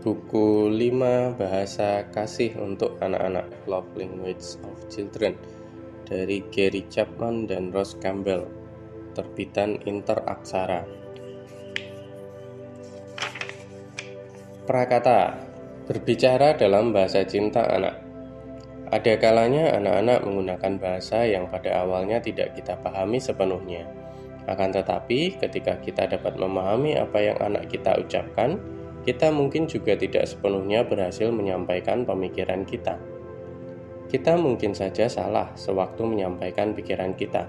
buku 5 Bahasa Kasih untuk Anak-anak, Love Language of Children, dari Gary Chapman dan Ross Campbell, terbitan Interaksara. Prakata, berbicara dalam bahasa cinta anak. Ada kalanya anak-anak menggunakan bahasa yang pada awalnya tidak kita pahami sepenuhnya. Akan tetapi, ketika kita dapat memahami apa yang anak kita ucapkan, kita mungkin juga tidak sepenuhnya berhasil menyampaikan pemikiran kita. Kita mungkin saja salah sewaktu menyampaikan pikiran kita.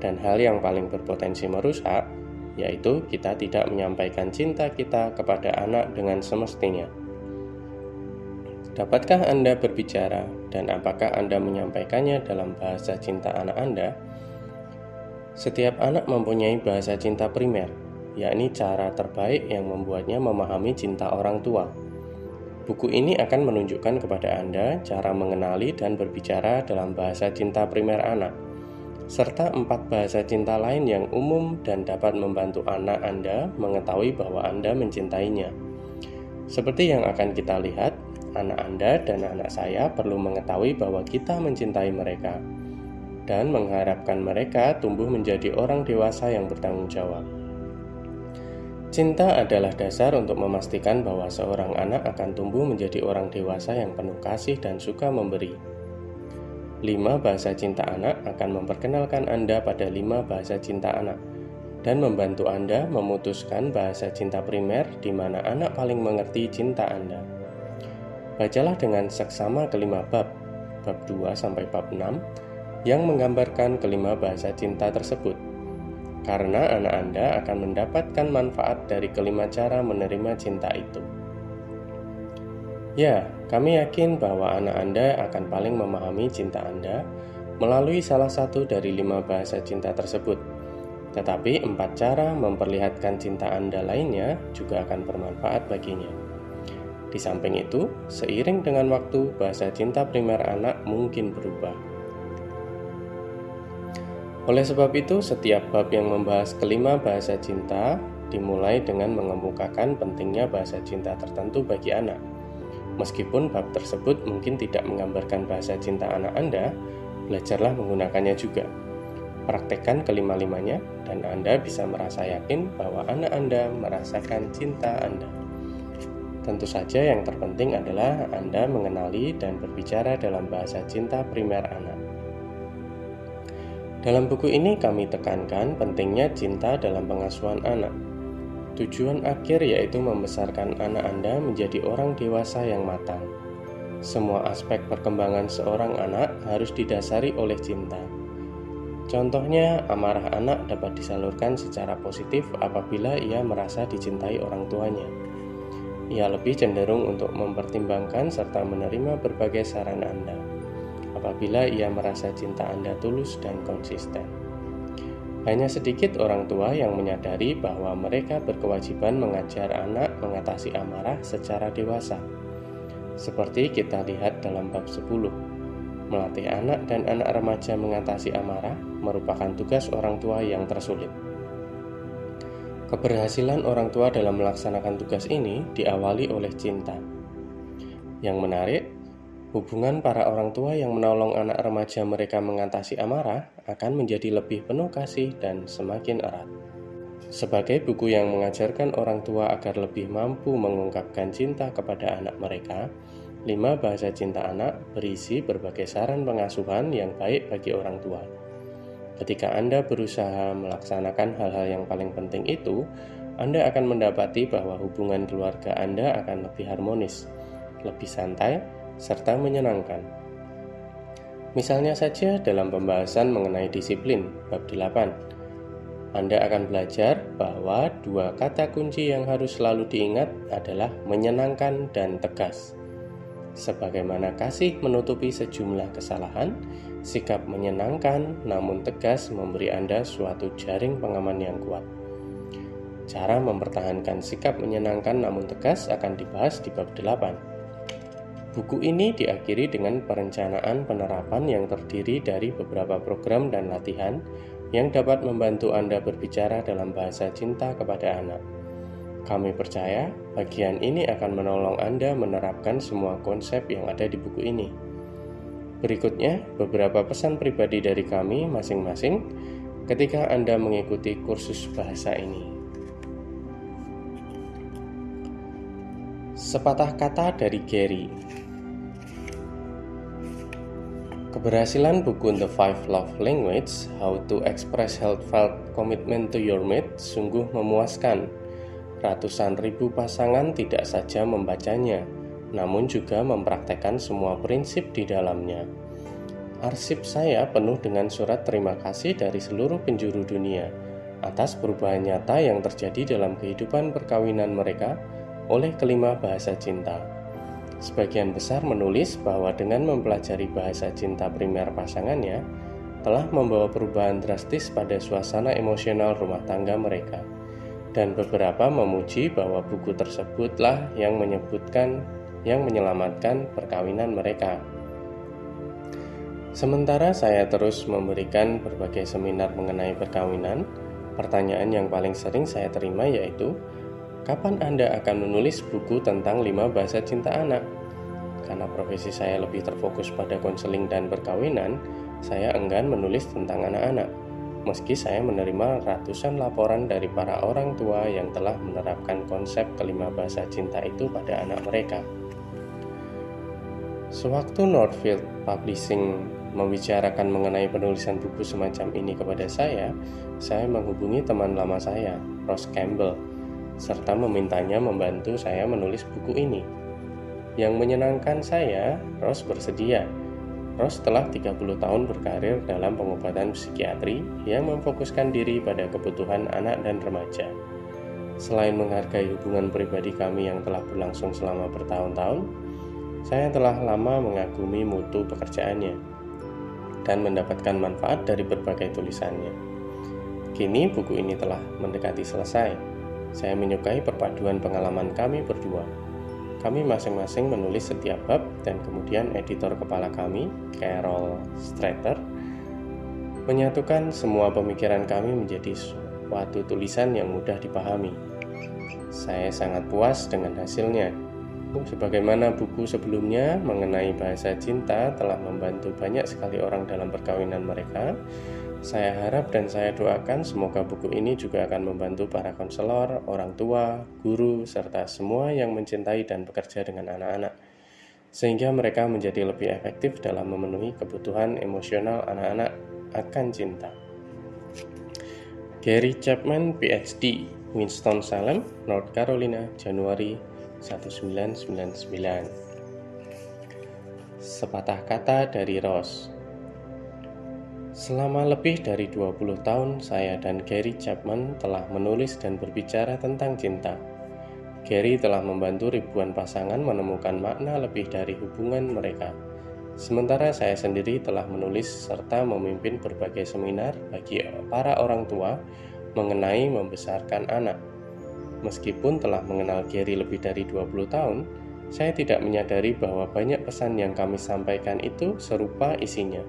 Dan hal yang paling berpotensi merusak, yaitu kita tidak menyampaikan cinta kita kepada anak dengan semestinya. Dapatkah Anda berbicara dan apakah Anda menyampaikannya dalam bahasa cinta anak Anda? Setiap anak mempunyai bahasa cinta primer, yakni cara terbaik yang membuatnya memahami cinta orang tua. Buku ini akan menunjukkan kepada Anda cara mengenali dan berbicara dalam bahasa cinta primer anak, serta 4 bahasa cinta lain yang umum dan dapat membantu anak Anda mengetahui bahwa Anda mencintainya. Seperti yang akan kita lihat, anak Anda dan anak saya perlu mengetahui bahwa kita mencintai mereka dan mengharapkan mereka tumbuh menjadi orang dewasa yang bertanggung jawab. Cinta adalah dasar untuk memastikan bahwa seorang anak akan tumbuh menjadi orang dewasa yang penuh kasih dan suka memberi. 5 bahasa cinta anak akan memperkenalkan Anda pada 5 bahasa cinta anak dan membantu Anda memutuskan bahasa cinta primer di mana anak paling mengerti cinta Anda. Bacalah dengan seksama kelima bab 2 sampai bab 6, yang menggambarkan kelima bahasa cinta tersebut. Karena anak Anda akan mendapatkan manfaat dari kelima cara menerima cinta itu. Ya, kami yakin bahwa anak Anda akan paling memahami cinta Anda melalui salah satu dari 5 bahasa cinta tersebut. Tetapi 4 cara memperlihatkan cinta Anda lainnya juga akan bermanfaat baginya. Di samping itu, seiring dengan waktu, bahasa cinta primer anak mungkin berubah. Oleh sebab itu, setiap bab yang membahas kelima bahasa cinta dimulai dengan mengemukakan pentingnya bahasa cinta tertentu bagi anak. Meskipun bab tersebut mungkin tidak menggambarkan bahasa cinta anak Anda, belajarlah menggunakannya juga. Praktekkan kelima-limanya dan Anda bisa merasa yakin bahwa anak Anda merasakan cinta Anda. Tentu saja yang terpenting adalah Anda mengenali dan berbicara dalam bahasa cinta primer anak. Dalam buku ini kami tekankan pentingnya cinta dalam pengasuhan anak. Tujuan akhir yaitu membesarkan anak Anda menjadi orang dewasa yang matang. Semua aspek perkembangan seorang anak harus didasari oleh cinta. Contohnya, amarah anak dapat disalurkan secara positif apabila ia merasa dicintai orang tuanya. Ia lebih cenderung untuk mempertimbangkan serta menerima berbagai saran Anda apabila ia merasa cinta Anda tulus dan konsisten. Hanya sedikit orang tua yang menyadari bahwa mereka berkewajiban mengajar anak mengatasi amarah secara dewasa. Seperti kita lihat dalam bab 10, melatih anak dan anak remaja mengatasi amarah merupakan tugas orang tua yang tersulit. Keberhasilan orang tua dalam melaksanakan tugas ini diawali oleh cinta. Yang menarik, hubungan para orang tua yang menolong anak remaja mereka mengatasi amarah akan menjadi lebih penuh kasih dan semakin erat. Sebagai buku yang mengajarkan orang tua agar lebih mampu mengungkapkan cinta kepada anak mereka, 5 bahasa cinta anak berisi berbagai saran pengasuhan yang baik bagi orang tua. Ketika Anda berusaha melaksanakan hal-hal yang paling penting itu, Anda akan mendapati bahwa hubungan keluarga Anda akan lebih harmonis, lebih santai, serta menyenangkan. Misalnya saja dalam pembahasan mengenai disiplin, bab 8. Anda akan belajar bahwa 2 kata kunci yang harus selalu diingat adalah menyenangkan dan tegas. Sebagaimana kasih menutupi sejumlah kesalahan, sikap menyenangkan namun tegas memberi Anda suatu jaring pengaman yang kuat. Cara mempertahankan sikap menyenangkan namun tegas akan dibahas di bab 8. Buku ini diakhiri dengan perencanaan penerapan yang terdiri dari beberapa program dan latihan yang dapat membantu Anda berbicara dalam bahasa cinta kepada anak. Kami percaya bagian ini akan menolong Anda menerapkan semua konsep yang ada di buku ini. Berikutnya, beberapa pesan pribadi dari kami masing-masing ketika Anda mengikuti kursus bahasa ini. Sepatah kata dari Gary. Keberhasilan buku The 5 Love Languages, How to Express Heartfelt Commitment to Your Mate sungguh memuaskan. Ratusan ribu pasangan tidak saja membacanya, namun juga mempraktekkan semua prinsip di dalamnya. Arsip saya penuh dengan surat terima kasih dari seluruh penjuru dunia atas perubahan nyata yang terjadi dalam kehidupan perkawinan mereka oleh kelima bahasa cinta. Sebagian besar menulis bahwa dengan mempelajari bahasa cinta primer pasangannya, telah membawa perubahan drastis pada suasana emosional rumah tangga mereka. Dan beberapa memuji bahwa buku tersebutlah yang menyelamatkan perkawinan mereka. Sementara saya terus memberikan berbagai seminar mengenai perkawinan, pertanyaan yang paling sering saya terima yaitu, kapan Anda akan menulis buku tentang 5 bahasa cinta anak? Karena profesi saya lebih terfokus pada konseling dan perkawinan, saya enggan menulis tentang anak-anak. Meski saya menerima ratusan laporan dari para orang tua yang telah menerapkan konsep kelima bahasa cinta itu pada anak mereka. Sewaktu Northfield Publishing membicarakan mengenai penulisan buku semacam ini kepada saya menghubungi teman lama saya, Ross Campbell, serta memintanya membantu saya menulis buku ini. Yang menyenangkan saya, Ross bersedia. Ross telah 30 tahun berkarir dalam pengobatan psikiatri yang memfokuskan diri pada kebutuhan anak dan remaja. Selain menghargai hubungan pribadi kami yang telah berlangsung selama bertahun-tahun, saya telah lama mengagumi mutu pekerjaannya dan mendapatkan manfaat dari berbagai tulisannya. Kini buku ini telah mendekati selesai. Saya menyukai perpaduan pengalaman kami berdua. Kami masing-masing menulis setiap bab dan kemudian editor kepala kami, Carol Strater, menyatukan semua pemikiran kami menjadi suatu tulisan yang mudah dipahami. Saya sangat puas dengan hasilnya. Sebagaimana buku sebelumnya mengenai bahasa cinta telah membantu banyak sekali orang dalam perkawinan mereka, saya harap dan saya doakan semoga buku ini juga akan membantu para konselor, orang tua, guru, serta semua yang mencintai dan bekerja dengan anak-anak, sehingga mereka menjadi lebih efektif dalam memenuhi kebutuhan emosional anak-anak akan cinta. Gary Chapman, PhD, Winston-Salem, North Carolina, Januari 1999. Sepatah kata dari Ross. Selama lebih dari 20 tahun, saya dan Gary Chapman telah menulis dan berbicara tentang cinta. Gary telah membantu ribuan pasangan menemukan makna lebih dari hubungan mereka. Sementara saya sendiri telah menulis serta memimpin berbagai seminar bagi para orang tua mengenai membesarkan anak. Meskipun telah mengenal Gary lebih dari 20 tahun, saya tidak menyadari bahwa banyak pesan yang kami sampaikan itu serupa isinya.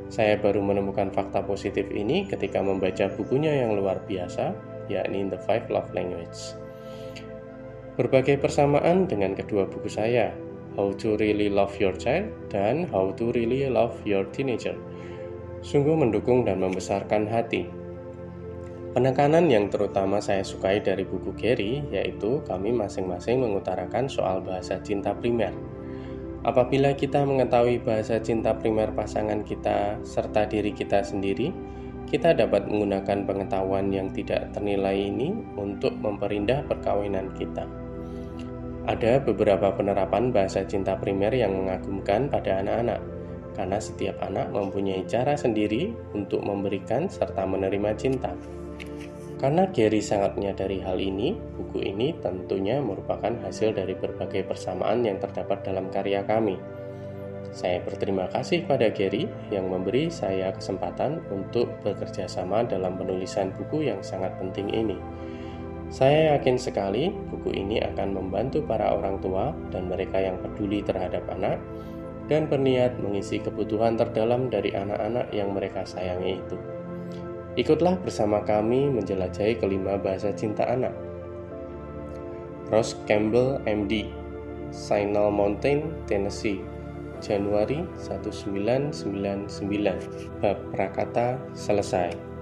Saya baru menemukan fakta positif ini ketika membaca bukunya yang luar biasa, yakni The 5 Love Languages. Berbagai persamaan dengan kedua buku saya, How to Really Love Your Child dan How to Really Love Your Teenager, sungguh mendukung dan membesarkan hati. Penekanan yang terutama saya sukai dari buku Gary yaitu kami masing-masing mengutarakan soal bahasa cinta primer. Apabila kita mengetahui bahasa cinta primer pasangan kita serta diri kita sendiri, kita dapat menggunakan pengetahuan yang tidak ternilai ini untuk memperindah perkawinan kita. Ada beberapa penerapan bahasa cinta primer yang mengagumkan pada anak-anak, karena setiap anak mempunyai cara sendiri untuk memberikan serta menerima cinta. Karena Gary sangat menyadari hal ini, buku ini tentunya merupakan hasil dari berbagai persamaan yang terdapat dalam karya kami. Saya berterima kasih pada Gary yang memberi saya kesempatan untuk bekerja sama dalam penulisan buku yang sangat penting ini. Saya yakin sekali buku ini akan membantu para orang tua dan mereka yang peduli terhadap anak dan berniat mengisi kebutuhan terdalam dari anak-anak yang mereka sayangi itu. Ikutlah bersama kami menjelajahi kelima bahasa cinta anak. Ross Campbell, MD, Signal Mountain, Tennessee, Januari 1999. Bab prakata selesai.